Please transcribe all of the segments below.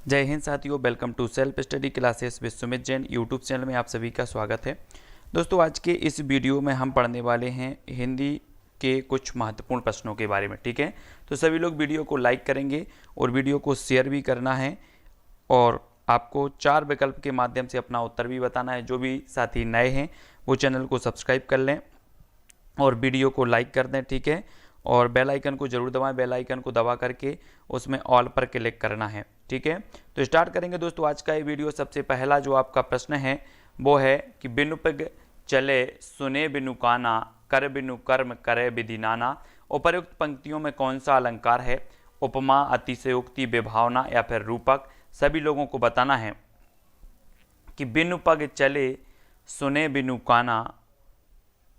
जय हिंद साथियों, welcome to self study classes with Sumit Jain YouTube channel में आप सभी का स्वागत है। दोस्तों, आज के इस वीडियो में हम पढ़ने वाले हैं हिंदी के कुछ महत्वपूर्ण प्रश्नों के बारे में। ठीक है, तो सभी लोग वीडियो को लाइक करेंगे और वीडियो को शेयर भी करना है और आपको 4 विकल्प के माध्यम से अपना उत्तर भी बताना है। जो भी साथी नए हैं वो चैनल को सब्सक्राइब कर लें और वीडियो को लाइक कर दें। ठीक है, और बेल आइकन को जरूर दबाएं। बेल आइकन को दबा करके उसमें ऑल पर क्लिक करना है। ठीक है, तो स्टार्ट करेंगे दोस्तों आज का ये वीडियो। सबसे पहला जो आपका प्रश्न है वो है कि बिनु पग चले सुने बिनु काना, कर बिनु कर्म करे विधि नाना। उपर्युक्त पंक्तियों में कौन सा अलंकार है? उपमा, अतिशयोक्ति, विभावना या फिर रूपक। सभी लोगों को बताना है कि बिनु पग चले सुने बिनु काना।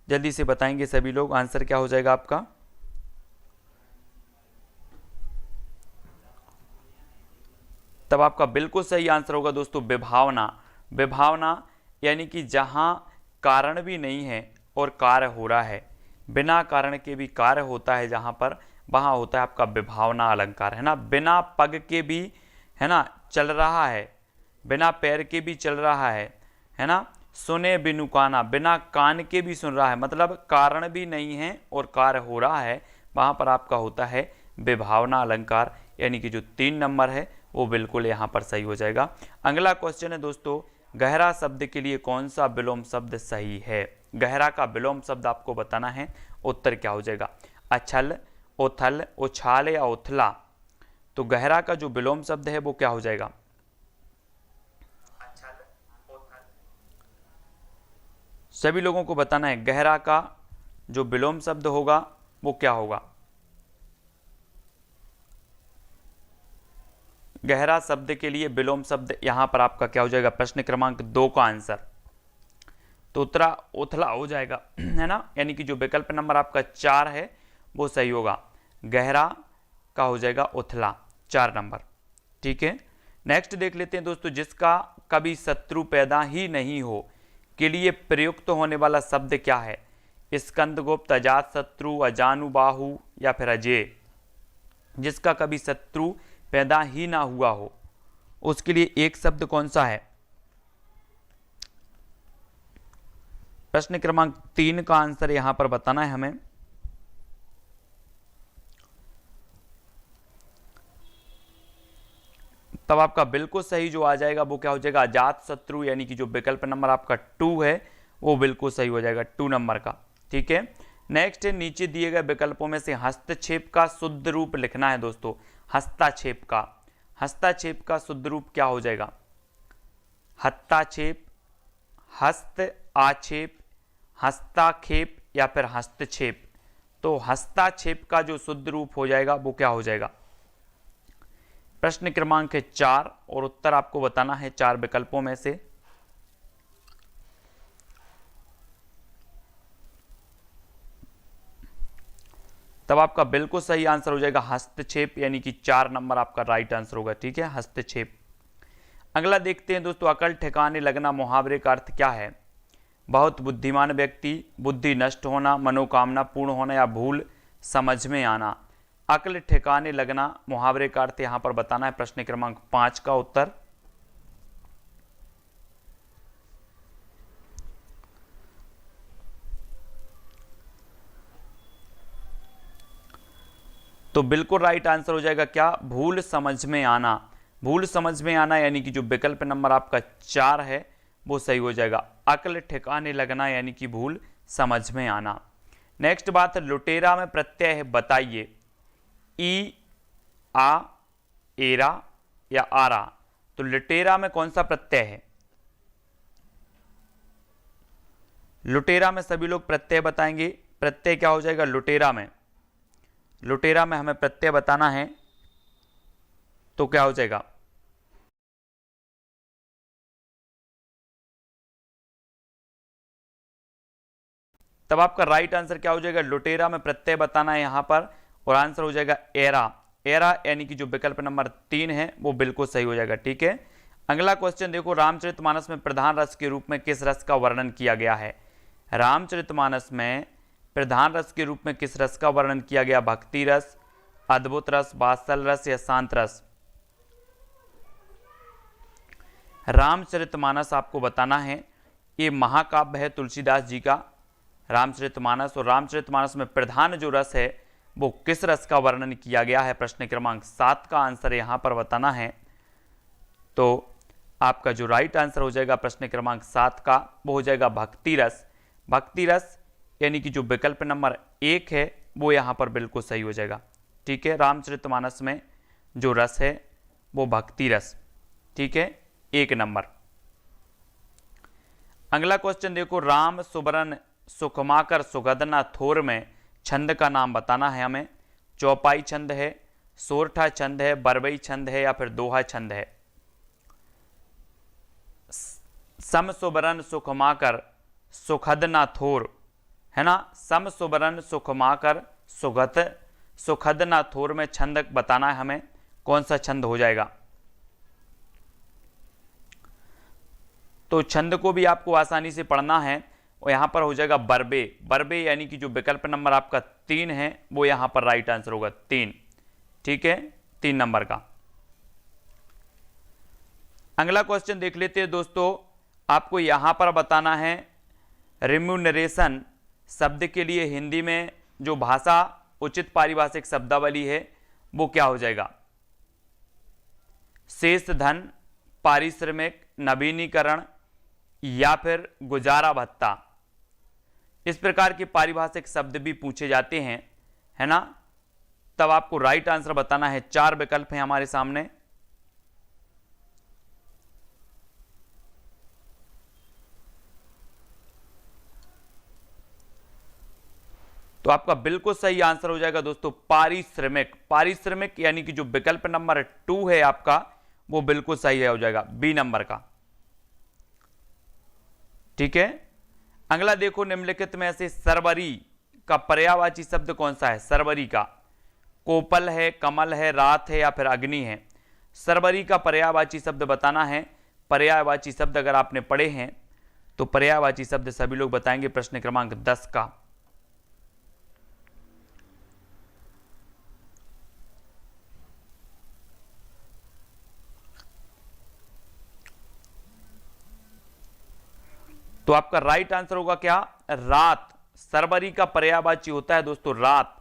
जल्दी से बताएंगे सभी लोग, आंसर क्या हो जाएगा आपका? तब आपका बिल्कुल सही आंसर होगा दोस्तों विभावना। विभावना यानी कि जहां कारण भी नहीं है और कार्य हो रहा है, बिना कारण के भी कार्य होता है, जहां पर वहां होता है आपका विभावना अलंकार, है ना। बिना पग के भी, है ना, चल रहा है, बिना पैर के भी चल रहा है ना। सुने बिनु काना, बिना कान के भी सुन रहा है, मतलब कारण भी नहीं है और कार्य हो रहा है, वहां पर आपका होता है विभावना अलंकार। यानी कि जो 3 नंबर है वो बिल्कुल यहाँ पर सही हो जाएगा। अगला क्वेश्चन है दोस्तों, गहरा शब्द के लिए कौन सा विलोम शब्द सही है? गहरा का विलोम शब्द आपको बताना है। उत्तर क्या हो जाएगा? अछल, उथल, उछाल या उथला। तो गहरा का जो विलोम शब्द है वो क्या हो जाएगा? सभी लोगों को बताना है गहरा का जो विलोम शब्द होगा वो क्या होगा। गहरा शब्द के लिए विलोम शब्द यहां पर आपका क्या हो जाएगा? प्रश्न क्रमांक 2 का आंसर तो उत्तरा उथला हो जाएगा, है ना। यानी कि जो विकल्प नंबर आपका 4 है वो सही होगा। गहरा का हो जाएगा उथला, 4 नंबर। ठीक है, नेक्स्ट देख लेते हैं दोस्तों, जिसका कभी शत्रु पैदा ही नहीं हो के लिए प्रयुक्त होने वाला शब्द क्या है? स्कंदगुप्त, अजात शत्रु, अजानुबाहु या फिर अजय। जिसका कभी शत्रु पैदा ही ना हुआ हो उसके लिए एक शब्द कौन सा है? प्रश्न क्रमांक 3 का आंसर यहां पर बताना है हमें। तब आपका बिल्कुल सही जो आ जाएगा वो क्या हो जाएगा? अजात शत्रु। यानी कि जो विकल्प नंबर आपका 2 है वो बिल्कुल सही हो जाएगा, 2 नंबर का। ठीक है, नेक्स्ट नीचे दिए गए विकल्पों में से हस्तक्षेप का शुद्ध रूप लिखना है दोस्तों। हस्ताक्षेप का शुद्ध रूप क्या हो जाएगा? हस्ताक्षेप, हस्त आक्षेप, हस्ताक्षेप या फिर हस्तक्षेप। तो हस्ताक्षेप का जो शुद्ध रूप हो जाएगा वो क्या हो जाएगा? प्रश्न क्रमांक 4 और उत्तर आपको बताना है 4 विकल्पों में से। तब आपका बिल्कुल सही आंसर हो जाएगा हस्तक्षेप, यानी कि 4 नंबर आपका राइट आंसर होगा। ठीक है, हस्तक्षेप। अगला देखते हैं दोस्तों, अकल ठिकाने लगना मुहावरे का अर्थ क्या है? बहुत बुद्धिमान व्यक्ति, बुद्धि नष्ट होना, मनोकामना पूर्ण होना या भूल समझ में आना। अकल ठिकाने लगना मुहावरे का अर्थ यहां पर बताना है। प्रश्न क्रमांक 5 का उत्तर तो बिल्कुल राइट आंसर हो जाएगा क्या? भूल समझ में आना। भूल समझ में आना यानी कि जो विकल्प नंबर आपका 4 है वो सही हो जाएगा। अकल ठिकाने लगना यानी कि भूल समझ में आना। नेक्स्ट बात है, लुटेरा में प्रत्यय है बताइए। ई, आ, एरा या आरा। तो लुटेरा में कौन सा प्रत्यय है? लुटेरा में सभी लोग प्रत्यय बताएंगे। प्रत्यय क्या हो जाएगा लुटेरा में? लुटेरा में हमें प्रत्यय बताना है तो क्या हो जाएगा? तब आपका राइट आंसर क्या हो जाएगा? लुटेरा में प्रत्यय बताना है यहां पर और आंसर हो जाएगा एरा। एरा यानी कि जो विकल्प नंबर 3 है वो बिल्कुल सही हो जाएगा। ठीक है, अगला क्वेश्चन देखो, रामचरितमानस में प्रधान रस के रूप में किस रस का वर्णन किया गया है? रामचरितमानस में प्रधान रस के रूप में किस रस का वर्णन किया गया? भक्ति रस, अद्भुत रस, वात्सल रस या शांत रस। रामचरितमानस आपको बताना है, ये महाकाव्य है तुलसीदास जी का रामचरितमानस। और रामचरितमानस में प्रधान जो रस है वो किस रस का वर्णन किया गया है? प्रश्न क्रमांक 7 का आंसर यहाँ पर बताना है। तो आपका जो राइट आंसर हो जाएगा प्रश्न क्रमांक 7 का वो हो जाएगा भक्ति रस। भक्ति रस यानी कि जो विकल्प नंबर 1 है वो यहाँ पर बिल्कुल सही हो जाएगा। ठीक है, रामचरितमानस में जो रस है वो भक्ति रस। ठीक है, 1 नंबर। अगला क्वेश्चन देखो, राम सुबरन सुखमाकर सुगदना थोर में छंद का नाम बताना है हमें। चौपाई छंद है, सोरठा छंद है, बरबई छंद है या फिर दोहा छंद है? सम सुबरन सुखमाकर सुखदना थोर है ना, सम सुबरन सुखमाकर सुखदना थोर में छंद बताना है हमें, कौन सा छंद हो जाएगा? तो छंद को भी आपको आसानी से पढ़ना है और यहां पर हो जाएगा बरबे। बरबे यानी कि जो विकल्प नंबर आपका 3 है वो यहां पर राइट आंसर होगा 3। ठीक है, 3 नंबर का। अगला क्वेश्चन देख लेते हैं दोस्तों, आपको यहां पर बताना है रिम्यूनरेशन शब्द के लिए हिंदी में जो भाषा उचित पारिभाषिक शब्दावली है वो क्या हो जाएगा? शेष धन, पारिश्रमिक, नवीनीकरण या फिर गुजारा भत्ता। इस प्रकार के पारिभाषिक शब्द भी पूछे जाते हैं, है ना। तब आपको राइट आंसर बताना है। 4 विकल्प हैं हमारे सामने। तो आपका बिल्कुल सही आंसर हो जाएगा दोस्तों पारिश्रमिक। पारिश्रमिक यानी कि जो विकल्प नंबर 2 है आपका वो बिल्कुल सही हो जाएगा, बी नंबर का। ठीक है, अगला देखो, निम्नलिखित में से सरवरी का पर्यायवाची शब्द कौन सा है? सरवरी का कोपल है, कमल है, रात है या फिर अग्नि है? सरवरी का पर्यायवाची शब्द बताना है। पर्यायवाची शब्द अगर आपने पढ़े हैं तो पर्यायवाची शब्द सभी लोग बताएंगे प्रश्न क्रमांक 10 का। तो आपका राइट आंसर होगा क्या? रात। सरवरी का पर्यायवाची होता है दोस्तों रात,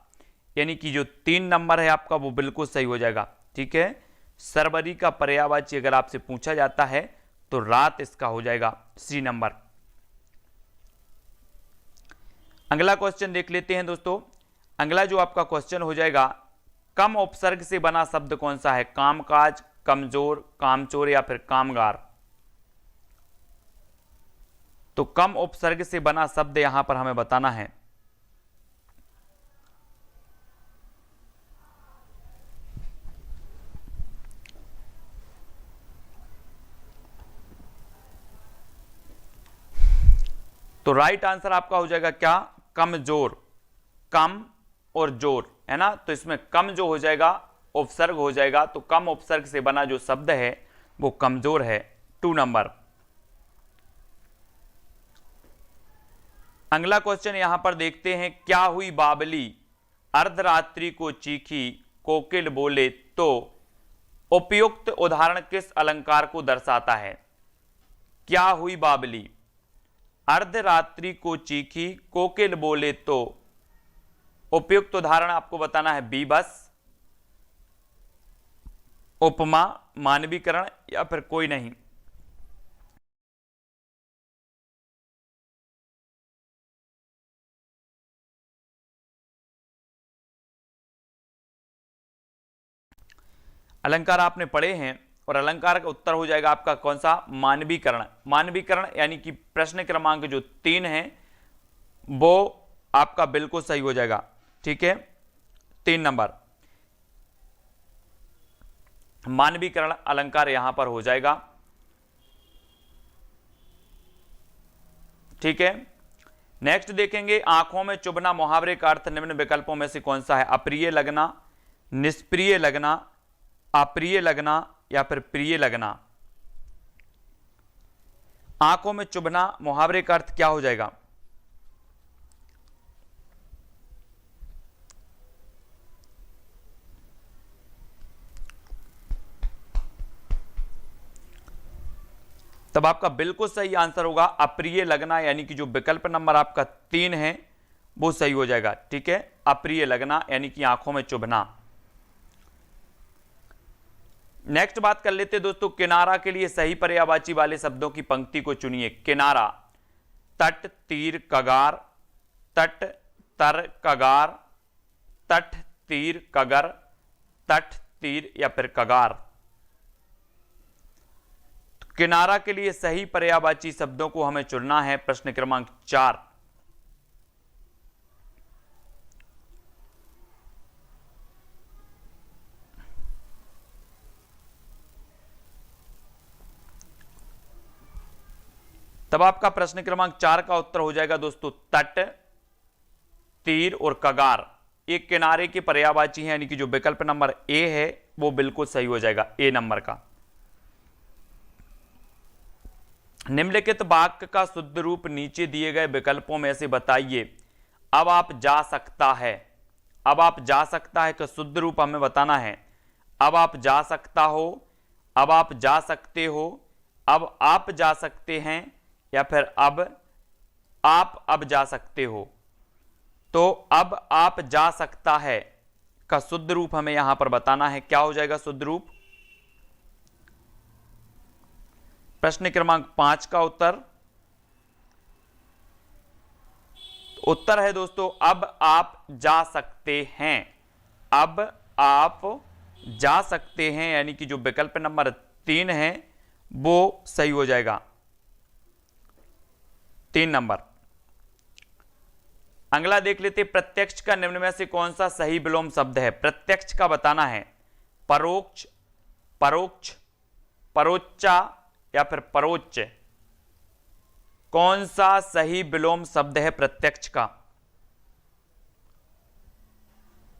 यानी कि जो 3 नंबर है आपका वो बिल्कुल सही हो जाएगा। ठीक है, सरवरी का पर्यायवाची अगर आपसे पूछा जाता है तो रात इसका हो जाएगा, सी नंबर। अगला क्वेश्चन देख लेते हैं दोस्तों। अगला जो आपका क्वेश्चन हो जाएगा, कम उपसर्ग से बना शब्द कौन सा है? कामकाज, कमजोर, कामचोर या फिर कामगार? तो कम उपसर्ग से बना शब्द यहां पर हमें बताना है। तो राइट आंसर आपका हो जाएगा क्या? कमजोर। कम और जोर है ना, तो इसमें कम जो हो जाएगा उपसर्ग हो जाएगा, तो कम उपसर्ग से बना जो शब्द है वो कमजोर है, 2 नंबर। अगला क्वेश्चन यहां पर देखते हैं, क्या हुई बावली अर्धरात्रि को चीखी कोकिल बोले, तो उपयुक्त उदाहरण किस अलंकार को दर्शाता है? क्या हुई बावली अर्धरात्रि को चीखी कोकिल बोले, तो उपयुक्त उदाहरण आपको बताना है बीभत्स, उपमा, मानवीकरण या फिर कोई नहीं। अलंकार आपने पढ़े हैं और अलंकार का उत्तर हो जाएगा आपका कौन सा? मानवीकरण। मानवीकरण यानी कि प्रश्न क्रमांक जो 3 है वो आपका बिल्कुल सही हो जाएगा। ठीक है, 3 नंबर मानवीकरण अलंकार यहां पर हो जाएगा। ठीक है, नेक्स्ट देखेंगे, आंखों में चुभना मुहावरे का अर्थ निम्न विकल्पों में से कौन सा है? अप्रिय लगना, निष्प्रिय लगना, अप्रिय लगना या फिर प्रिय लगना? आंखों में चुभना मुहावरे का अर्थ क्या हो जाएगा? तब आपका बिल्कुल सही आंसर होगा अप्रिय लगना, यानी कि जो विकल्प नंबर आपका 3 है वो सही हो जाएगा। ठीक है, अप्रिय लगना यानी कि आंखों में चुभना। नेक्स्ट बात कर लेते हैं दोस्तों, किनारा के लिए सही पर्यायवाची वाले शब्दों की पंक्ति को चुनिए। किनारा, तट, तीर, कगार, तट, तर, कगार, तट, तीर, कगर, तट, तीर या फिर कगार। तो किनारा के लिए सही पर्यायवाची शब्दों को हमें चुनना है। प्रश्न क्रमांक 4। तब आपका प्रश्न क्रमांक 4 का उत्तर हो जाएगा दोस्तों तट, तीर और कगार। एक किनारे के पर्यायवाची है, यानी कि जो विकल्प नंबर ए है वो बिल्कुल सही हो जाएगा, ए नंबर का। निम्नलिखित वाक्य का शुद्ध रूप नीचे दिए गए विकल्पों में से बताइए। अब आप जा सकता है, अब आप जा सकता है का शुद्ध रूप हमें बताना है। अब आप जा सकता हो, अब आप जा सकते हो, अब आप जा सकते हैं या फिर अब आप अब जा सकते हो। तो अब आप जा सकता है का शुद्ध रूप हमें यहां पर बताना है। क्या हो जाएगा शुद्ध रूप? प्रश्न क्रमांक 5 का उत्तर है दोस्तों अब आप जा सकते हैं। अब आप जा सकते हैं यानी कि जो विकल्प नंबर 3 है वो सही हो जाएगा, 3 नंबर। अगला देख लेते, प्रत्यक्ष का निम्न में से कौन सा सही विलोम शब्द है? प्रत्यक्ष का बताना है। परोक्ष, परोक्ष, परोच्चा या फिर परोच्च। कौन सा सही विलोम शब्द है प्रत्यक्ष का?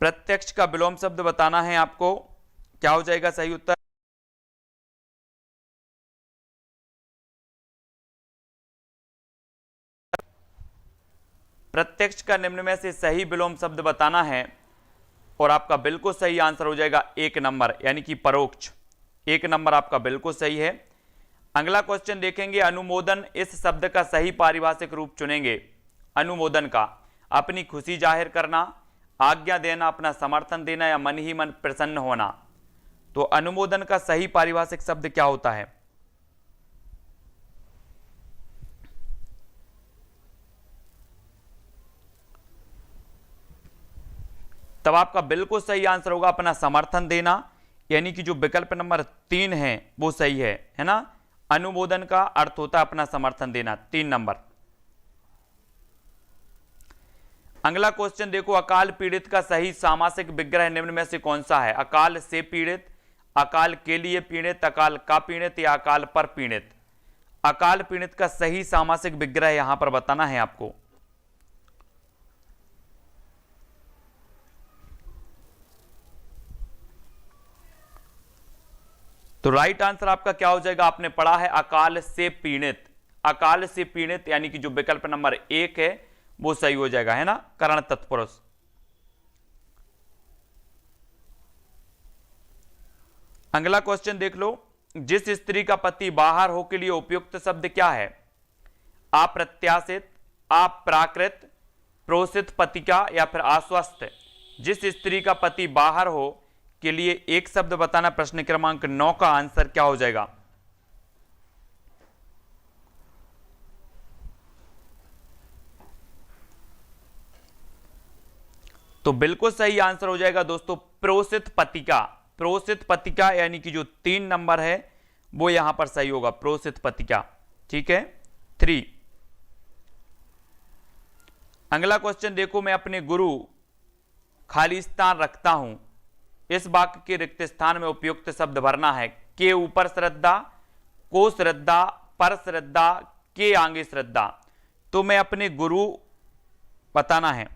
प्रत्यक्ष का विलोम शब्द बताना है आपको। क्या हो जाएगा सही उत्तर? प्रत्यक्ष का निम्न में से सही विलोम शब्द बताना है और आपका बिल्कुल सही आंसर हो जाएगा 1 नंबर, यानी कि परोक्ष। 1 नंबर आपका बिल्कुल सही है। अगला क्वेश्चन देखेंगे, अनुमोदन इस शब्द का सही पारिभाषिक रूप चुनेंगे। अनुमोदन का अपनी खुशी जाहिर करना, आज्ञा देना, अपना समर्थन देना या मन ही मन प्रसन्न होना। तो अनुमोदन का सही पारिभाषिक शब्द क्या होता है? तब आपका बिल्कुल सही आंसर होगा अपना समर्थन देना, यानी कि जो विकल्प नंबर 3 है वो सही है ना। अनुमोदन का अर्थ होता है अपना समर्थन देना, 3 नंबर। अगला क्वेश्चन देखो, अकाल पीड़ित का सही सामासिक विग्रह निम्न में से कौन सा है? अकाल से पीड़ित, अकाल के लिए पीड़ित, अकाल का पीड़ित या अकाल पर पीड़ित। अकाल पीड़ित का सही सामासिक विग्रह यहां पर बताना है आपको। तो राइट आंसर आपका क्या हो जाएगा? आपने पढ़ा है अकाल से पीड़ित। अकाल से पीड़ित यानी कि जो विकल्प नंबर 1 है वो सही हो जाएगा, है ना, करण तत्पुरुष। अगला क्वेश्चन देख लो, जिस स्त्री का पति बाहर हो के लिए उपयुक्त शब्द क्या है? अप्रत्याशित, अप्राकृत, प्रोषित पतिका या फिर आश्वस्त। जिस स्त्री का पति बाहर हो के लिए एक शब्द बताना। प्रश्न क्रमांक 9 का आंसर क्या हो जाएगा? तो बिल्कुल सही आंसर हो जाएगा दोस्तों प्रोषित पतिका। प्रोषित पतिका यानी कि जो 3 नंबर है वो यहां पर सही होगा, प्रोषित पतिका। ठीक है, 3। अगला क्वेश्चन देखो, मैं अपने गुरु खाली स्थान रखता हूं। इस वाक्य के रिक्त स्थान में उपयुक्त शब्द भरना है। के ऊपर श्रद्धा, को श्रद्धा, पर श्रद्धा, के आगे श्रद्धा। तो मैं अपने गुरु बताना है।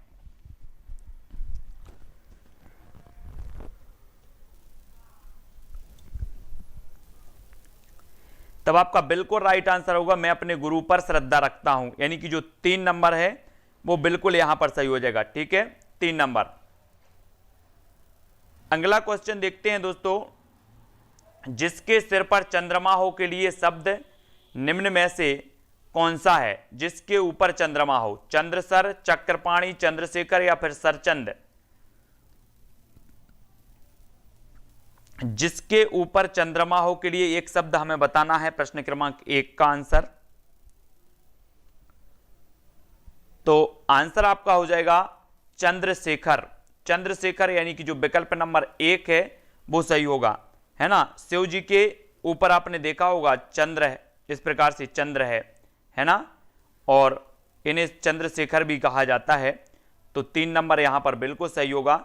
तब आपका बिल्कुल राइट आंसर होगा मैं अपने गुरु पर श्रद्धा रखता हूं, यानी कि जो 3 नंबर है वो बिल्कुल यहां पर सही हो जाएगा। ठीक है, 3 नंबर। अगला क्वेश्चन देखते हैं दोस्तों, जिसके सिर पर चंद्रमा हो के लिए शब्द निम्न में से कौन सा है जिसके ऊपर चंद्रमा हो? चंद्रसर, चक्रपाणी, चंद्रशेखर या फिर सरचंद? जिसके ऊपर चंद्रमा हो के लिए एक शब्द हमें बताना है, प्रश्न क्रमांक 1 का आंसर। तो आंसर आपका हो जाएगा चंद्रशेखर। चंद्रशेखर यानी कि जो विकल्प नंबर 1 है वो सही होगा, है ना। शिव जी के ऊपर आपने देखा होगा चंद्र है, इस प्रकार से चंद्र है ना, और इन्हें चंद्रशेखर भी कहा जाता है। तो 3 नंबर यहां पर बिल्कुल सही होगा।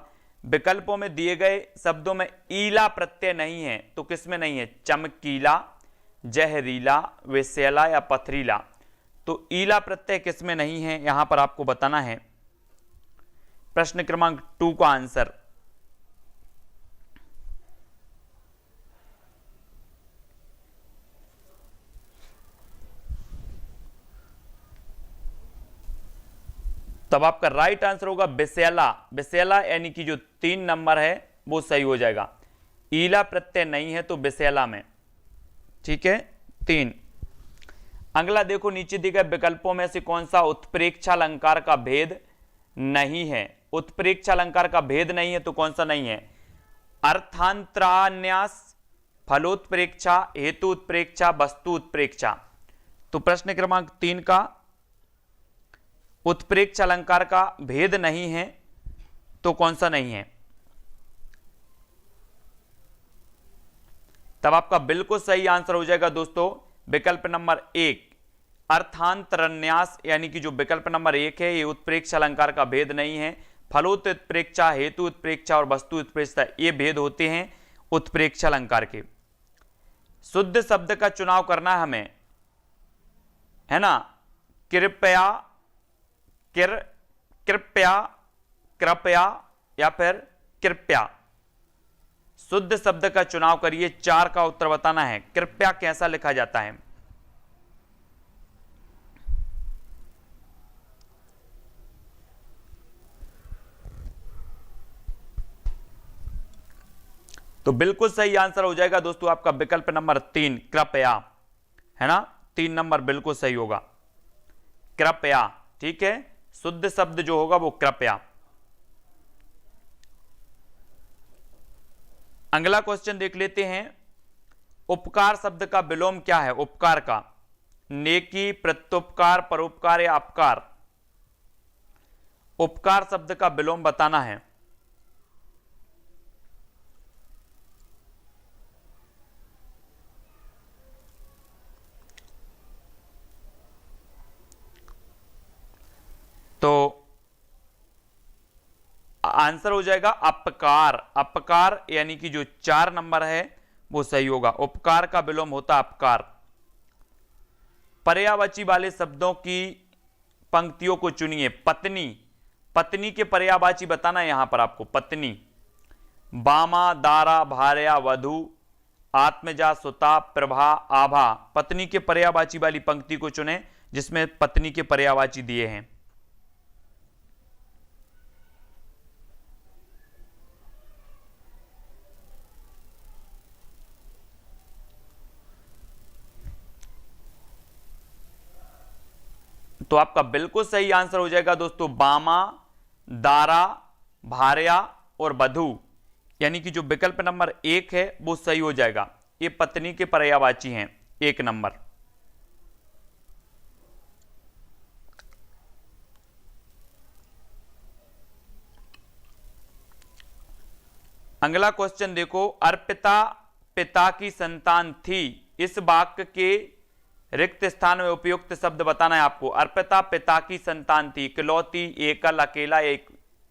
विकल्पों में दिए गए शब्दों में ईला प्रत्यय नहीं है, तो किसमें नहीं है? चमकीला, जहरीला, विषैला या पथरीला। तो ईला प्रत्यय किसमें नहीं है, यहां पर आपको बताना है। प्रश्न क्रमांक 2 का आंसर। तब आपका राइट आंसर होगा विषैला। विषैला यानी कि जो 3 नंबर है वो सही हो जाएगा। ईला प्रत्यय नहीं है तो विषैला में, ठीक है। 3। अगला देखो, नीचे दिए गए विकल्पों में से कौन सा उत्प्रेक्षालंकार का भेद नहीं है? उत्प्रेक्षालंकार का भेद नहीं है तो कौन सा नहीं है? अर्थांतरान्यास, फलोत्प्रेक्षा, हेतु उत्प्रेक्षा, वस्तु उत्प्रेक्षा। तो प्रश्न क्रमांक 3 का उत्प्रेक्ष अलंकार का भेद नहीं है तो कौन सा नहीं है? तब आपका बिल्कुल सही आंसर हो जाएगा दोस्तों विकल्प नंबर 1, अर्थांतरन्यास, यानी कि जो विकल्प नंबर 1 है ये उत्प्रेक्ष अलंकार का भेद नहीं है। फलोत उत्प्रेक्षा, हेतु उत्प्रेक्षा और वस्तु उत्प्रेक्षा ये भेद होते हैं उत्प्रेक्ष अलंकार के। शुद्ध शब्द का चुनाव करना है हमें, है ना। कृपया, कृपया, कृपया या फिर कृपया। शुद्ध शब्द का चुनाव करिए, 4 का उत्तर बताना है। कृपया कैसा लिखा जाता है? तो बिल्कुल सही आंसर हो जाएगा दोस्तों आपका विकल्प नंबर 3, कृपया, है ना। 3 नंबर बिल्कुल सही होगा, कृपया, ठीक है। शुद्ध शब्द जो होगा वो कृपया। अगला क्वेश्चन देख लेते हैं। उपकार शब्द का विलोम क्या है? उपकार का नेकी, प्रत्युपकार, परोपकार या अपकार। उपकार शब्द का विलोम बताना है। तो आंसर हो जाएगा अपकार। अपकार यानी कि जो 4 नंबर है वो सही होगा। उपकार का विलोम होता अपकार। पर्यायवाची वाले शब्दों की पंक्तियों को चुनिए। पत्नी, पत्नी के पर्यायवाची बताना है यहां पर आपको। पत्नी, बामा, दारा, भार्या, वधु, आत्मजा, सुता, प्रभा, आभा। पत्नी के पर्यायवाची वाली पंक्ति को चुने जिसमें पत्नी के पर्यायवाची दिए हैं। तो आपका बिल्कुल सही आंसर हो जाएगा दोस्तों बामा, दारा, भार्या और वधु, यानी कि जो विकल्प नंबर 1 है वो सही हो जाएगा। ये पत्नी के पर्यायवाची हैं। 1 नंबर। अगला क्वेश्चन देखो, अर्पिता पिता की संतान थी। इस वाक्य के रिक्त स्थान में उपयुक्त शब्द बताना है आपको। अर्पिता पिता की संतान थी। इकलौती, एकल, अकेला,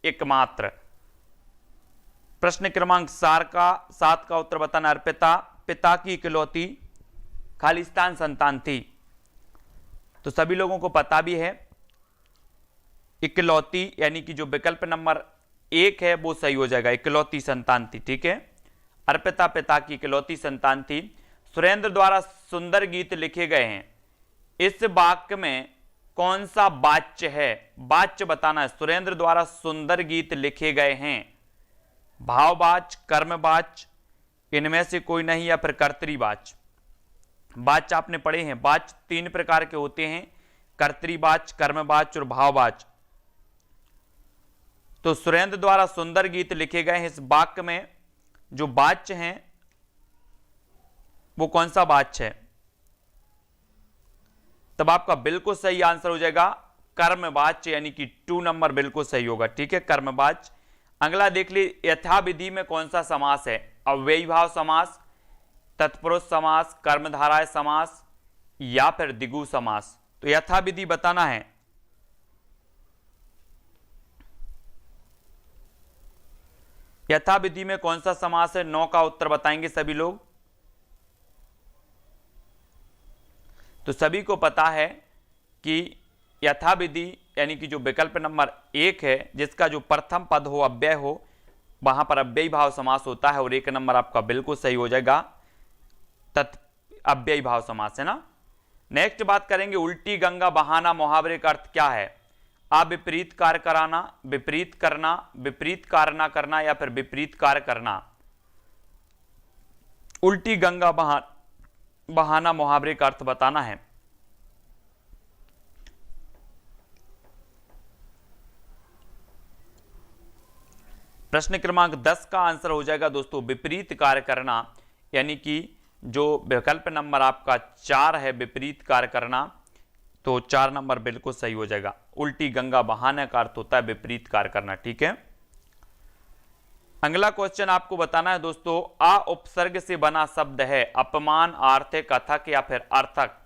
एकमात्र। प्रश्न क्रमांक 7 का उत्तर बताना। अर्पिता पिता की इकलौती खालिस्तान संतान थी। तो सभी लोगों को पता भी है इकलौती यानी कि जो विकल्प नंबर 1 है वो सही हो जाएगा। इकलौती संतान थी, ठीक है। अर्पिता पिता की इकलौती संतान थी। सुरेंद्र द्वारा सुंदर गीत लिखे गए हैं। इस वाक्य में कौन सा वाच्य है? वाच्य बताना है। सुरेंद्र द्वारा सुंदर गीत लिखे गए हैं। भाववाच्य, कर्मवाच्य, इनमें से कोई नहीं, या फिर कर्तरीवाच्य। वाच्य आपने पढ़े हैं, वाच्य 3 प्रकार के होते हैं, कर्तृवाच्य, कर्मवाच्य और भाववाच्य। तो सुरेंद्र द्वारा सुंदर गीत लिखे गए हैं, इस वाक्य में जो वाच्य हैं वो कौन सा वाच्य है? तब आपका बिल्कुल सही आंसर हो जाएगा कर्मवाच्य, यानी कि 2 नंबर बिल्कुल सही होगा। ठीक है, कर्मवाच्य। अगला देख ली, यथाविधि में कौन सा समास है? अव्ययी भाव समास, तत्पुरुष समास, कर्मधारय समास या फिर द्विगु समास। तो यथाविधि बताना है। यथाविधि में कौन सा समास है? 9 का उत्तर बताएंगे सभी लोग। तो सभी को पता है कि यथाविधि यानी कि जो विकल्प नंबर 1 है, जिसका जो प्रथम पद हो अव्यय हो, वहां पर अव्ययी भाव समास होता है, और 1 नंबर आपका बिल्कुल सही हो जाएगा, अव्ययी भाव समास है ना। नेक्स्ट बात करेंगे, उल्टी गंगा बहाना मुहावरे का अर्थ क्या है? अविपरीत कार्य कराना, विपरीत करना, विपरीत कार्य ना करना या फिर विपरीत कार्य करना। उल्टी गंगा बहाना मुहावरे का अर्थ बताना है। प्रश्न क्रमांक 10 का आंसर हो जाएगा दोस्तों विपरीत कार्य करना, यानी कि जो विकल्प नंबर आपका 4 है विपरीत कार्य करना, तो 4 नंबर बिल्कुल सही हो जाएगा। उल्टी गंगा बहाने का अर्थ होता है विपरीत कार्य करना। ठीक है, अगला क्वेश्चन आपको बताना है दोस्तों, आ उपसर्ग से बना शब्द है, अपमान, आर्थिक, कथक या फिर अर्थक।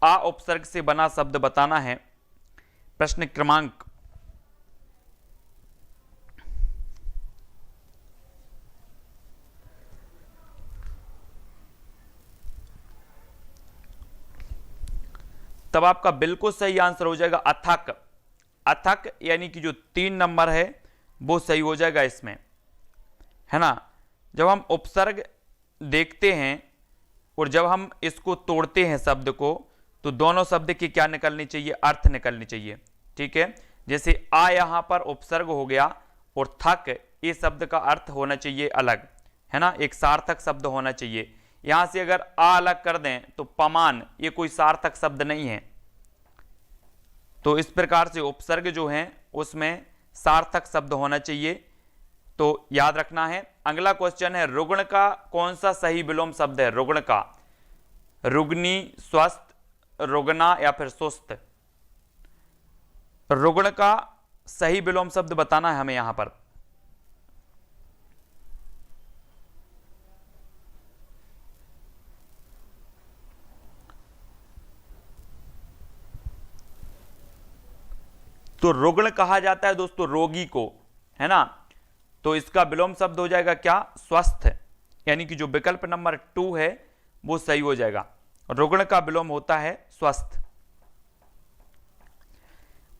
आ उपसर्ग से बना शब्द बताना है। प्रश्न क्रमांक तब आपका बिल्कुल सही आंसर हो जाएगा अथक। अथक यानी कि जो 3 नंबर है वो सही हो जाएगा इसमें, है ना। जब हम उपसर्ग देखते हैं और जब हम इसको तोड़ते हैं शब्द को, तो दोनों शब्द की क्या निकलनी चाहिए? अर्थ निकलनी चाहिए। ठीक है, जैसे आ यहां पर उपसर्ग हो गया और थक ये शब्द का अर्थ होना चाहिए अलग, है ना, एक सार्थक शब्द होना चाहिए। यहां से अगर आ अलग कर दें तो पमान ये कोई सार्थक शब्द नहीं है। तो इस प्रकार से उपसर्ग जो है उसमें सार्थक शब्द होना चाहिए, तो याद रखना है। अगला क्वेश्चन है, रुग्ण का कौन सा सही विलोम शब्द है? रुग्ण का, रुग्णी, स्वस्थ, रुग्ना या फिर सुस्त। रुग्ण का सही विलोम शब्द बताना है हमें यहां पर। तो रुग्ण कहा जाता है दोस्तों रोगी को, है ना। तो इसका विलोम शब्द हो जाएगा क्या? स्वस्थ, यानी कि जो विकल्प नंबर 2 है वो सही हो जाएगा। रुग्ण का विलोम होता है स्वस्थ।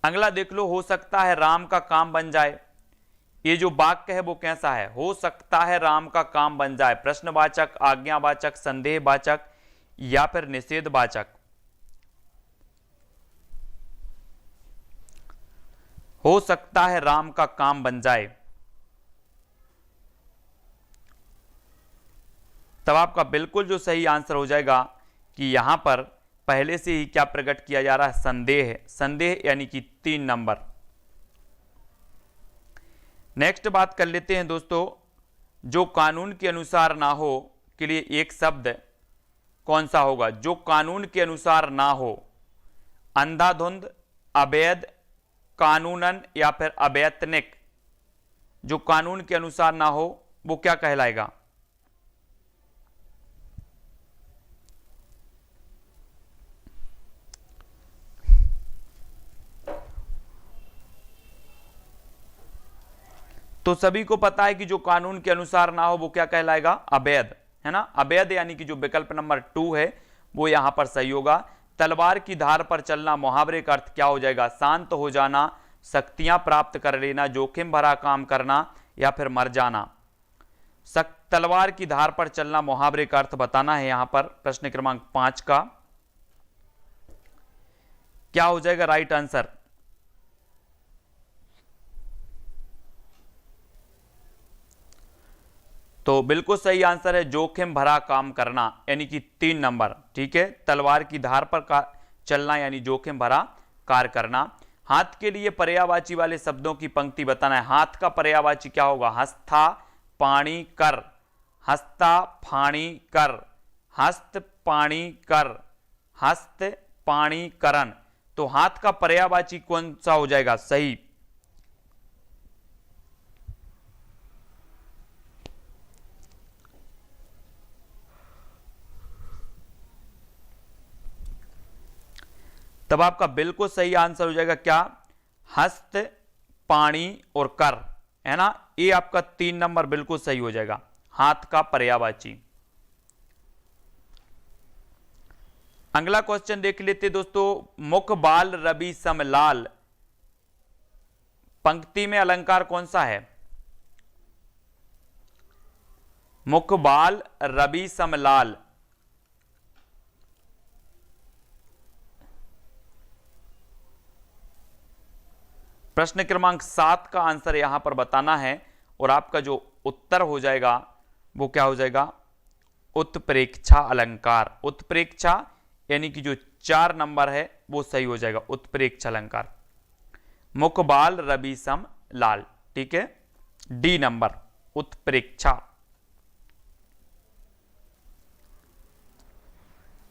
अगला देख लो, हो सकता है राम का काम बन जाए। ये जो वाक्य है वो कैसा है? हो सकता है राम का काम बन जाए। प्रश्नवाचक, आज्ञावाचक, संदेहवाचक या फिर निषेधवाचक। हो सकता है राम का काम बन जाए। तब आपका बिल्कुल जो सही आंसर हो जाएगा कि यहां पर पहले से ही क्या प्रकट किया जा रहा है? संदेह। संदेह यानी कि 3 नंबर। नेक्स्ट बात कर लेते हैं दोस्तों, जो कानून के अनुसार ना हो के लिए एक शब्द कौन सा होगा? जो कानून के अनुसार ना हो, अंधाधुंध, अवैध, कानूनन या फिर अवैतनिक। जो कानून के अनुसार ना हो वो क्या कहलाएगा? तो सभी को पता है कि जो कानून के अनुसार ना हो वो क्या कहलाएगा? अवैध, है ना। अवैध यानी कि जो विकल्प नंबर 2 है वो यहां पर सही होगा। तलवार की धार पर चलना मुहावरे का अर्थ क्या हो जाएगा? शांत हो जाना, शक्तियां प्राप्त कर लेना, जोखिम भरा काम करना या फिर मर जाना। तलवार की धार पर चलना मुहावरे का अर्थ बताना है यहां पर। प्रश्न क्रमांक 5 का क्या हो जाएगा राइट आंसर? तो बिल्कुल सही आंसर है जोखिम भरा काम करना, यानी कि 3 नंबर। ठीक है, तलवार की धार पर चलना यानी जोखिम भरा कार्य करना। हाथ के लिए पर्यायवाची वाले शब्दों की पंक्ति बताना है। हाथ का पर्यायवाची क्या होगा? हस्ता पाणी कर, हस्ता फाणी कर, हस्त पाणी कर, हस्त पाणी करन। तो हाथ का पर्यायवाची कौन सा हो जाएगा सही? तब आपका बिल्कुल सही आंसर हो जाएगा क्या? हस्त पाणी और कर, है ना। ये आपका 3 नंबर बिल्कुल सही हो जाएगा, हाथ का पर्यायवाची। अगला क्वेश्चन देख लेते दोस्तों। मुख बाल रवि सम लाल, पंक्ति में अलंकार कौन सा है? मुख बाल रवि सम लाल, प्रश्न क्रमांक 7 का आंसर यहां पर बताना है और आपका जो उत्तर हो जाएगा वो क्या हो जाएगा? उत्प्रेक्षा अलंकार। उत्प्रेक्षा यानी कि जो 4 नंबर है वो सही हो जाएगा, उत्प्रेक्षा अलंकार। मुख बाल रवि सम लाल, ठीक है, डी नंबर उत्प्रेक्षा।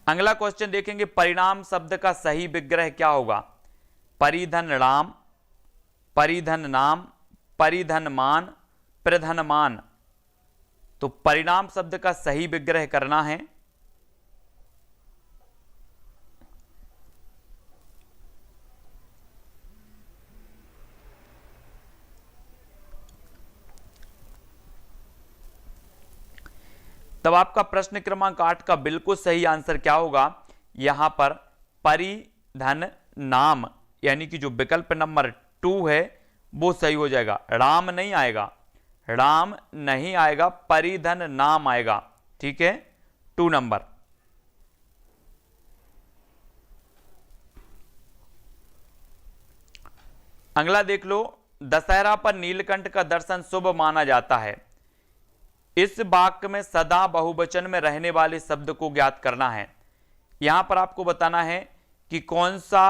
अगला क्वेश्चन देखेंगे, परिणाम शब्द का सही विग्रह क्या होगा? परिधन राम, परिधन नाम, परिधन मान, प्रधनमान। तो परिणाम शब्द का सही विग्रह करना है। तब आपका प्रश्न क्रमांक 8 का बिल्कुल सही आंसर क्या होगा? यहां पर परिधन नाम यानी कि जो विकल्प नंबर 2 है वो सही हो जाएगा। राम नहीं आएगा, राम नहीं आएगा, परिधन नाम आएगा, ठीक है, 2 नंबर। अगला देख लो, दशहरा पर नीलकंठ का दर्शन शुभ माना जाता है। इस वाक्य में सदा बहुवचन में रहने वाले शब्द को ज्ञात करना है। यहां पर आपको बताना है कि कौन सा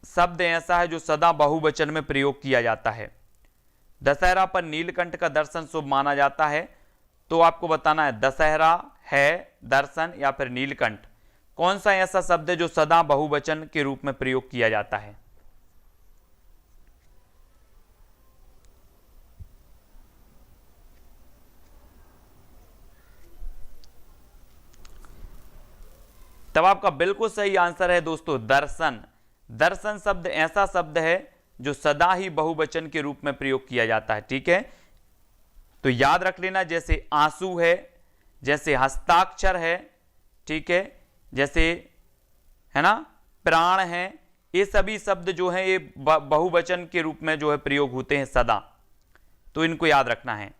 शब्द ऐसा है जो सदा बहुवचन में प्रयोग किया जाता है। दशहरा पर नीलकंठ का दर्शन शुभ माना जाता है, तो आपको बताना है दशहरा है, दर्शन या फिर नीलकंठ, कौन सा ऐसा शब्द है जो सदा बहुवचन के रूप में प्रयोग किया जाता है। तब आपका बिल्कुल सही आंसर है दोस्तों दर्शन। दर्शन शब्द ऐसा शब्द है जो सदा ही बहुवचन के रूप में प्रयोग किया जाता है, ठीक है। तो याद रख लेना, जैसे आंसू है, जैसे हस्ताक्षर है, ठीक है, जैसे है ना प्राण है, ये सभी शब्द जो है ये बहुवचन के रूप में जो है प्रयोग होते हैं सदा, तो इनको याद रखना है।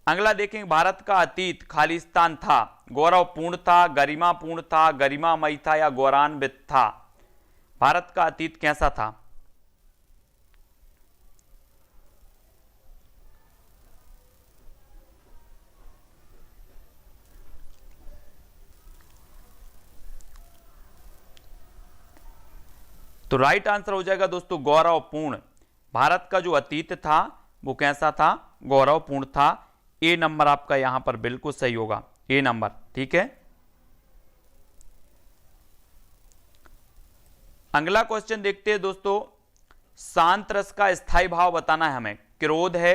अगला देखेंगे, भारत का अतीत खालिस्तान था, गौरवपूर्ण था, गरिमापूर्ण था, गरिमामयी था या गौरवान्वित था। भारत का अतीत कैसा था? तो राइट आंसर हो जाएगा दोस्तों गौरवपूर्ण। भारत का जो अतीत था वो कैसा था? गौरवपूर्ण था। ए नंबर आपका यहां पर बिल्कुल सही होगा, ए नंबर, ठीक है। अगला क्वेश्चन देखते हैं दोस्तों, शांत रस का स्थायी भाव बताना है हमें। क्रोध है,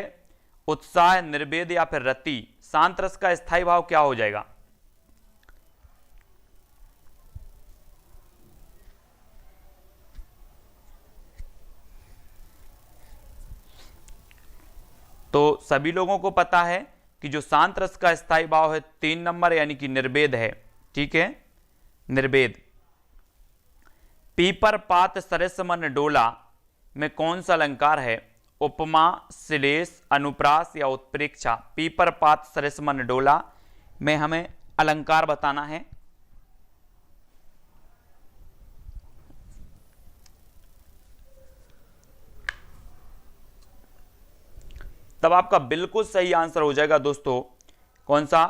उत्साह, निर्वेद या फिर रति। शांत रस का स्थायी भाव क्या हो जाएगा? तो सभी लोगों को पता है कि जो शांत रस का स्थायी भाव है 3 नंबर यानी कि निर्वेद है, ठीक है, निर्वेद। पीपर पात सरस मन डोला में कौन सा अलंकार है? उपमा, श्लेष, अनुप्रास या उत्प्रेक्षा। पीपर पात सरस मन डोला में हमें अलंकार बताना है। तब आपका बिल्कुल सही आंसर हो जाएगा दोस्तों कौन सा,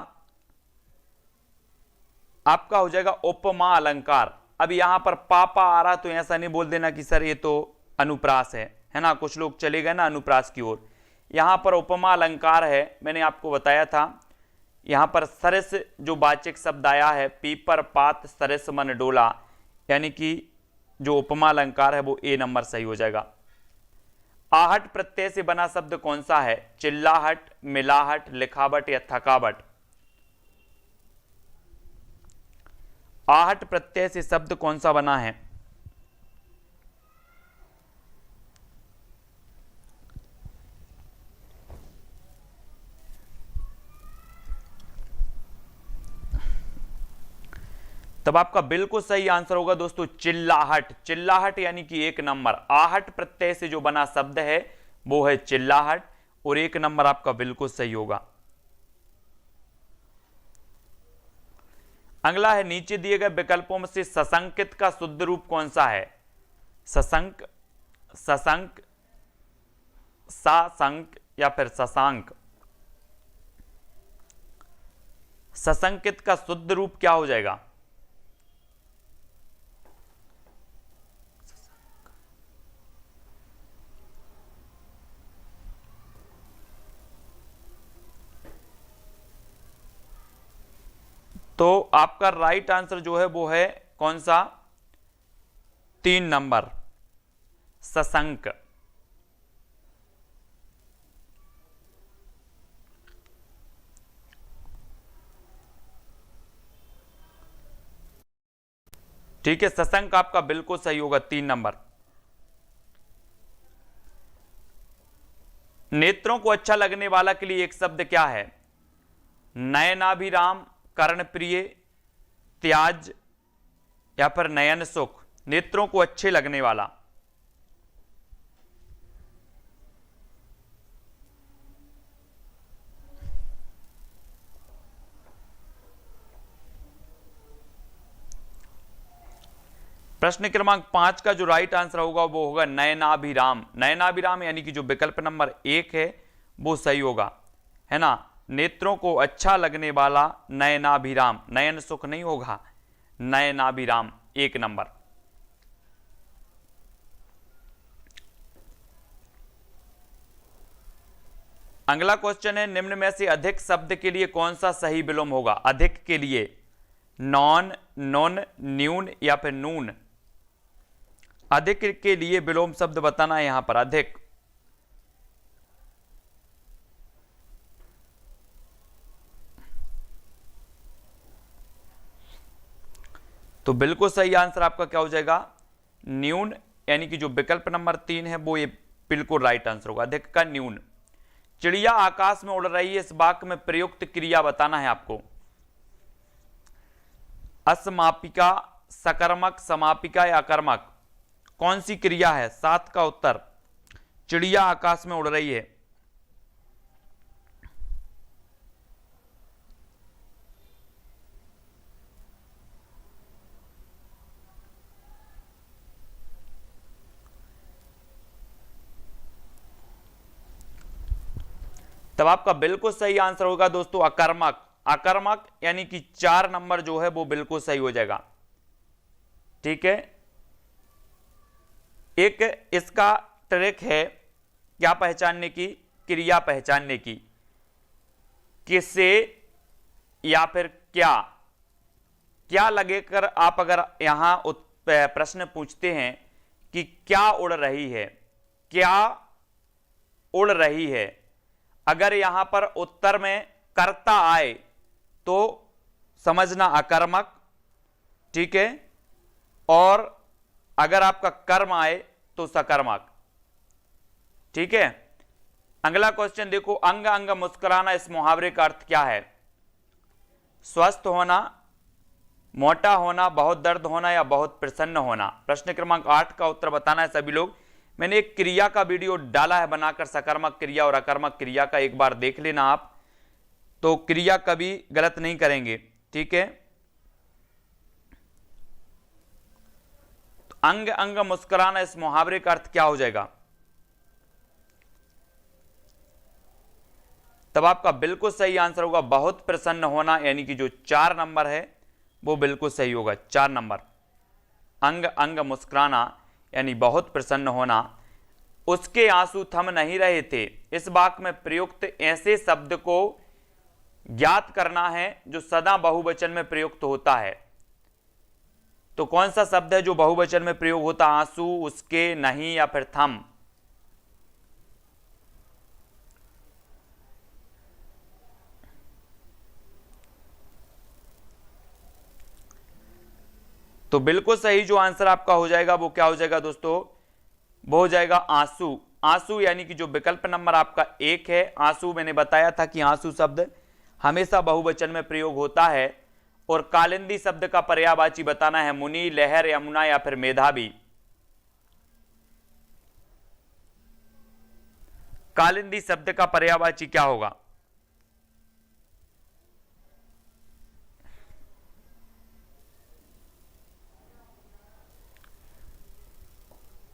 आपका हो जाएगा उपमा अलंकार। अब यहां पर पापा आ रहा तो ऐसा नहीं बोल देना कि सर ये तो अनुप्रास है ना, कुछ लोग चले गए ना अनुप्रास की ओर। यहां पर उपमा अलंकार है, मैंने आपको बताया था। यहां पर सरस जो वाचक शब्द आया है, पीपर पात सरस मन डोला, यानी कि जो उपमा अलंकार है वो ए नंबर सही हो जाएगा। आहट प्रत्यय से बना शब्द कौन सा है, चिल्लाहट, मिलाहट, लिखावट या थकावट। आहट प्रत्यय से शब्द कौन सा बना है, तब आपका बिल्कुल सही आंसर होगा दोस्तों चिल्लाहट। चिल्लाहट यानी कि एक नंबर। आहट प्रत्यय से जो बना शब्द है वो है चिल्लाहट, और एक नंबर आपका बिल्कुल सही होगा। अगला है नीचे दिए गए विकल्पों में से सशंकित का शुद्ध रूप कौन सा है, सशंक, सशंक, साशंक या फिर शशांक। सशंकित का शुद्ध रूप क्या हो जाएगा, तो आपका राइट आंसर जो है वो है कौन सा, 3 नंबर सशंक। ठीक है, सशंक आपका बिल्कुल सही होगा 3 नंबर। नेत्रों को अच्छा लगने वाला के लिए एक शब्द क्या है, नयनाभिराम, कर्णप्रिय, त्याज या फिर नयन सुख। नेत्रों को अच्छे लगने वाला, प्रश्न क्रमांक 5 का जो राइट आंसर होगा वो होगा नयनाभिराम। नयनाभिराम यानी कि जो विकल्प नंबर 1 है वो सही होगा, है ना। नेत्रों को अच्छा लगने वाला नयनाभिराम, नयन सुख नहीं होगा, नयनाभिराम 1 नंबर। अगला क्वेश्चन है निम्न में से अधिक शब्द के लिए कौन सा सही विलोम होगा, अधिक के लिए नॉन, नॉन, न्यून या फिर नून। अधिक के लिए विलोम शब्द बताना है यहां पर, अधिक। तो बिल्कुल सही आंसर आपका क्या हो जाएगा, न्यून, यानी कि जो विकल्प नंबर 3 है वो ये बिल्कुल राइट आंसर होगा, अधिक का न्यून। चिड़िया आकाश में उड़ रही है, इस वाक्य में प्रयुक्त क्रिया बताना है आपको, असमापिका, सकर्मक, समापिका या अकर्मक। कौन सी क्रिया है, 7 का उत्तर। चिड़िया आकाश में उड़ रही है, तब आपका बिल्कुल सही आंसर होगा दोस्तों अकर्मक। अकर्मक यानी कि 4 नंबर जो है वो बिल्कुल सही हो जाएगा। ठीक है, एक इसका ट्रिक है क्या पहचानने की, क्रिया पहचानने की, किसे या फिर क्या। क्या लगेकर आप अगर यहां प्रश्न पूछते हैं कि क्या उड़ रही है, क्या उड़ रही है, अगर यहां पर उत्तर में कर्ता आए तो समझना अकर्मक, ठीक है, और अगर आपका कर्म आए तो सकर्मक। ठीक है, अगला क्वेश्चन देखो, अंग अंग मुस्कुराना, इस मुहावरे का अर्थ क्या है, स्वस्थ होना, मोटा होना, बहुत दर्द होना या बहुत प्रसन्न होना। प्रश्न क्रमांक 8 का उत्तर बताना है सभी लोग। मैंने एक क्रिया का वीडियो डाला है बनाकर, सकर्मक क्रिया और अकर्मक क्रिया का, एक बार देख लेना आप, तो क्रिया कभी गलत नहीं करेंगे। ठीक है, तो अंग अंग मुस्कुराना, इस मुहावरे का अर्थ क्या हो जाएगा, तब आपका बिल्कुल सही आंसर होगा बहुत प्रसन्न होना, यानी कि जो 4 नंबर है वो बिल्कुल सही होगा। 4 नंबर, अंग अंग मुस्कुराना यानी बहुत प्रसन्न होना। उसके आंसू थम नहीं रहे थे, इस वाक्य में प्रयुक्त ऐसे शब्द को ज्ञात करना है जो सदा बहुवचन में प्रयुक्त होता है। तो कौन सा शब्द है जो बहुवचन में प्रयोग होता है? आंसू, उसके, नहीं या फिर थम। तो बिल्कुल सही जो आंसर आपका हो जाएगा वो क्या हो जाएगा दोस्तों? वो हो जाएगा आंसू। आंसू यानी कि जो विकल्प नंबर आपका 1 है, आंसू, मैंने बताया था कि आंसू शब्द हमेशा बहुवचन में प्रयोग होता है। और कालिंदी शब्द का पर्यायवाची बताना है, मुनि, लहर, यमुना या फिर मेधावी। कालिंदी शब्द का पर्यायवाची क्या होगा?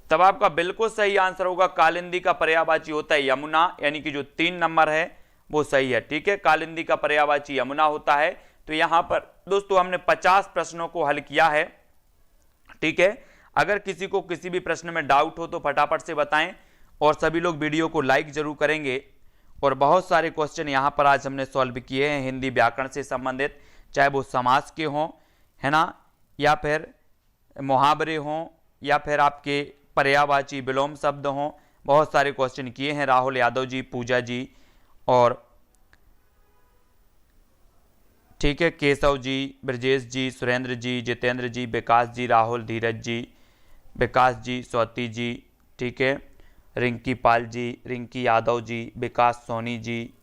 तब आपका बिल्कुल सही आंसर होगा कालिंदी का पर्यायवाची होता है यमुना, यानी कि जो 3 नंबर है वो सही है। ठीक है, कालिंदी का पर्यायवाची यमुना होता है। तो यहां पर दोस्तों हमने 50 प्रश्नों को हल किया है। ठीक है, अगर किसी को किसी भी प्रश्न में डाउट हो तो फटाफट से बताएं, और सभी लोग वीडियो को लाइक जरूर करेंगे। और बहुत सारे क्वेश्चन यहां पर आज हमने सॉल्व किए हैं हिंदी व्याकरण से संबंधित, चाहे वो समास के हों, है ना, या फिर मुहावरे हों, या फिर आपके पर्यायवाची विलोम शब्द हों। बहुत सारे क्वेश्चन किए हैं राहुल यादव जी, पूजा जी, और ठीक है, केशव जी, ब्रजेश जी, सुरेंद्र जी, जितेंद्र जी, विकास जी, राहुल, धीरज जी, विकास जी, स्वाति जी, ठीक है, रिंकी पाल जी, रिंकी यादव जी, विकास सोनी जी,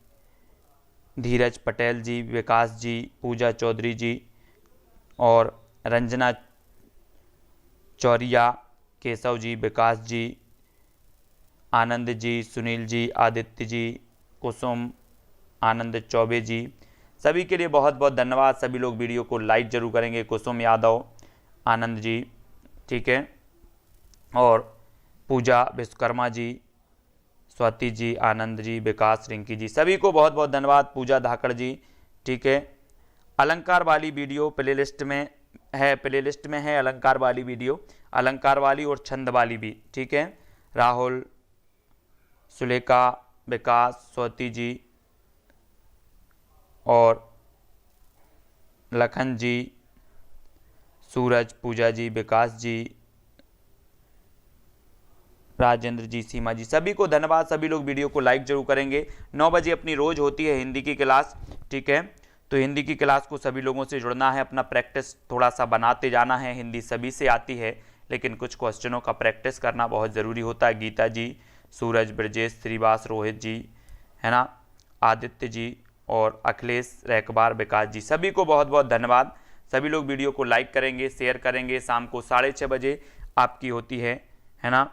धीरज पटेल जी, विकास जी, पूजा चौधरी जी, और रंजना चौरिया, केशव जी, विकास जी, आनंद जी, सुनील जी, आदित्य जी, कुसुम, आनंद चौबे जी, सभी के लिए बहुत बहुत धन्यवाद। सभी लोग वीडियो को लाइक जरूर करेंगे। कुसुम यादव, आनंद जी, ठीक है, और पूजा विश्वकर्मा जी, स्वाति जी, आनंद जी, विकास, रिंकी जी, सभी को बहुत बहुत धन्यवाद। पूजा धाकड़ जी, ठीक है। अलंकार वाली वीडियो प्लेलिस्ट में है अलंकार वाली वीडियो, अलंकार वाली और छंद वाली भी, ठीक है। राहुल, सुलेखा, विकास, स्वाति जी, और लखन जी, सूरज, पूजा जी, विकास जी, राजेंद्र जी, सीमा जी, सभी को धन्यवाद। सभी लोग वीडियो को लाइक जरूर करेंगे। 9 बजे अपनी रोज होती है हिंदी की क्लास, ठीक है। तो हिंदी की क्लास को सभी लोगों से जुड़ना है, अपना प्रैक्टिस थोड़ा सा बनाते जाना है। हिंदी सभी से आती है, लेकिन कुछ क्वेश्चनों का प्रैक्टिस करना बहुत ज़रूरी होता है। गीता जी, सूरज, ब्रजेश, श्रीवास, रोहित जी, है ना, आदित्य जी, और अखिलेश, रैकबार, विकास जी, सभी को बहुत बहुत धन्यवाद। सभी लोग वीडियो को लाइक करेंगे, शेयर करेंगे। शाम को 6:30 बजे आपकी होती है ना,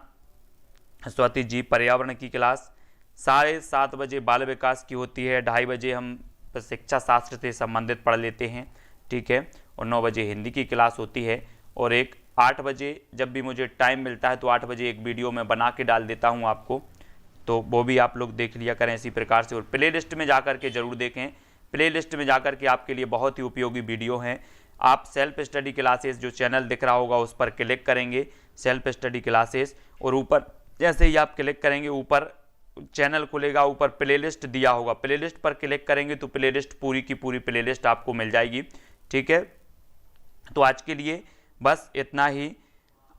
स्वाति जी, पर्यावरण की क्लास। 7:30 बजे बाल विकास की होती है। 2:30 बजे हम शिक्षा शास्त्र से संबंधित पढ़ लेते हैं, ठीक है। और 9 बजे हिंदी की क्लास होती है। और 8 बजे जब भी मुझे टाइम मिलता है तो 8 बजे एक वीडियो मैं बना के डाल देता हूं आपको, तो वो भी आप लोग देख लिया करें इसी प्रकार से। और प्ले लिस्ट में जाकर के जरूर देखें, प्ले लिस्ट में जाकर के आपके लिए बहुत ही उपयोगी वीडियो हैं। आप सेल्फ स्टडी क्लासेस जो चैनल दिख रहा होगा उस पर क्लिक करेंगे, सेल्फ स्टडी क्लासेस, और ऊपर जैसे ही आप क्लिक करेंगे ऊपर चैनल खुलेगा, ऊपर प्लेलिस्ट दिया होगा, प्लेलिस्ट पर क्लिक करेंगे तो प्लेलिस्ट पूरी की पूरी प्लेलिस्ट आपको मिल जाएगी, ठीक है। तो आज के लिए बस इतना ही।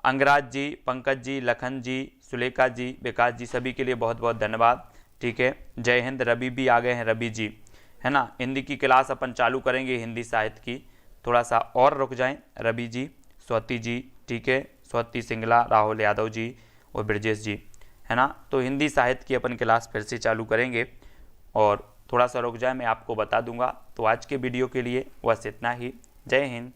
अंगराज जी, पंकज जी, लखन जी, सुलेखा जी, विकास जी, सभी के लिए बहुत बहुत धन्यवाद, ठीक है। जय हिंद। रवि भी आ गए हैं, रवि जी, है ना। हिंदी की क्लास अपन चालू करेंगे हिंदी साहित्य की, थोड़ा सा और रुक जाएं। रवि जी, स्वाति जी, ठीक है, स्वाति सिंगला, राहुल यादव जी और ब्रजेश जी, है ना। तो हिंदी साहित्य की अपन क्लास फिर से चालू करेंगे, और थोड़ा सा रुक जाए, मैं आपको बता दूंगा। तो आज के वीडियो के लिए बस इतना ही। जय हिंद।